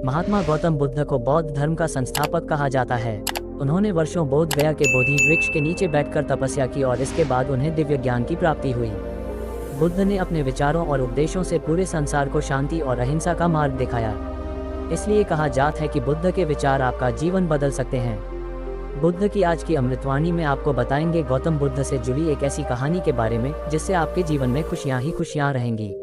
महात्मा गौतम बुद्ध को बौद्ध धर्म का संस्थापक कहा जाता है। उन्होंने वर्षों बोध गया के बोधि वृक्ष के नीचे बैठकर तपस्या की और इसके बाद उन्हें दिव्य ज्ञान की प्राप्ति हुई। बुद्ध ने अपने विचारों और उपदेशों से पूरे संसार को शांति और अहिंसा का मार्ग दिखाया। इसलिए कहा जाता है कि बुद्ध के विचार आपका जीवन बदल सकते हैं। बुद्ध की आज की अमृतवाणी में आपको बताएंगे गौतम बुद्ध से जुड़ी एक ऐसी कहानी के बारे में जिससे आपके जीवन में खुशियां ही खुशियां रहेंगी,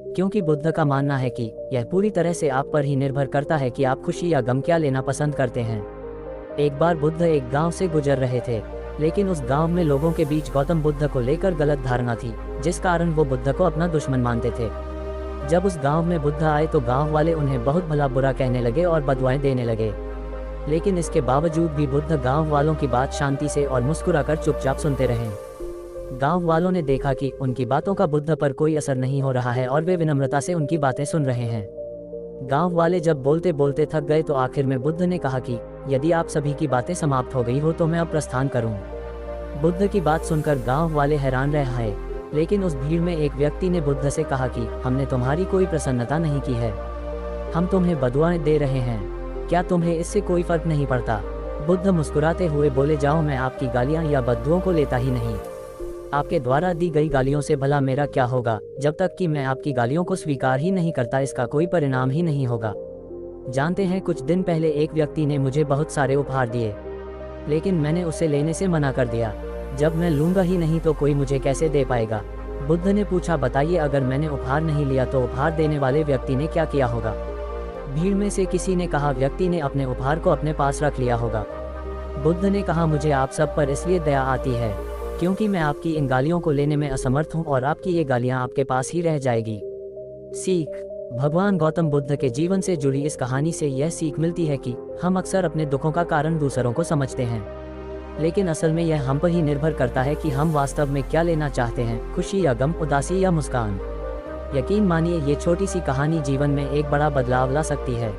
क्योंकि बुद्ध का मानना है कि यह पूरी तरह से आप पर ही निर्भर करता है कि आप खुशी या गम क्या लेना पसंद करते हैं। एक बार बुद्ध एक गांव से गुजर रहे थे, लेकिन उस गांव में लोगों के बीच गौतम बुद्ध को लेकर गलत धारणा थी, जिस कारण वो बुद्ध को अपना दुश्मन मानते थे। जब उस गांव में बुद्ध आए तो गांव वाले उन्हें बहुत भला बुरा कहने लगे और बदुआएं देने लगे, लेकिन इसके बावजूद भी बुद्ध गांव वालों की बात शांति से और मुस्कुराकर चुपचाप सुनते रहे। गांव वालों ने देखा कि उनकी बातों का बुद्ध पर कोई असर नहीं हो रहा है और वे विनम्रता से उनकी बातें सुन रहे हैं। गांव वाले जब बोलते बोलते थक गए तो आखिर में बुद्ध ने कहा कि यदि आप सभी की बातें समाप्त हो गई हो तो मैं अब प्रस्थान करूं। बुद्ध की बात सुनकर गांव वाले हैरान रह गए, लेकिन उस भीड़ में एक व्यक्ति ने बुद्ध से कहा कि हमने तुम्हारी कोई प्रसन्नता नहीं की है, हम तुम्हें बदुआएं दे रहे हैं, क्या तुम्हें इससे कोई फर्क नहीं पड़ता? बुद्ध मुस्कुराते हुए बोले, जाओ, मैं आपकी गालियां या बद्दुओं को लेता ही नहीं। आपके द्वारा दी गई गालियों से भला मेरा क्या होगा? जब तक कि मैं आपकी गालियों को स्वीकार ही नहीं करता इसका कोई परिणाम ही नहीं होगा। जानते हैं, कुछ दिन पहले एक व्यक्ति ने मुझे बहुत सारे उपहार दिए, लेकिन मैंने उसे लेने से मना कर दिया। जब मैं लूंगा ही नहीं तो कोई मुझे कैसे दे पाएगा? बुद्ध ने पूछा, बताइए, अगर मैंने उपहार नहीं लिया तो उपहार देने वाले व्यक्ति ने क्या किया होगा? भीड़ में से किसी ने कहा, व्यक्ति ने अपने उपहार को अपने पास रख लिया होगा। बुद्ध ने कहा, मुझे आप सब पर इसलिए दया आती है क्योंकि मैं आपकी इन गालियों को लेने में असमर्थ हूँ और आपकी ये गालियाँ आपके पास ही रह जाएगी। सीख। भगवान गौतम बुद्ध के जीवन से जुड़ी इस कहानी से यह सीख मिलती है कि हम अक्सर अपने दुखों का कारण दूसरों को समझते हैं, लेकिन असल में यह हम पर ही निर्भर करता है कि हम वास्तव में क्या लेना चाहते हैं, खुशी या गम, उदासी या मुस्कान। यकीन मानिए, ये छोटी सी कहानी जीवन में एक बड़ा बदलाव ला सकती है।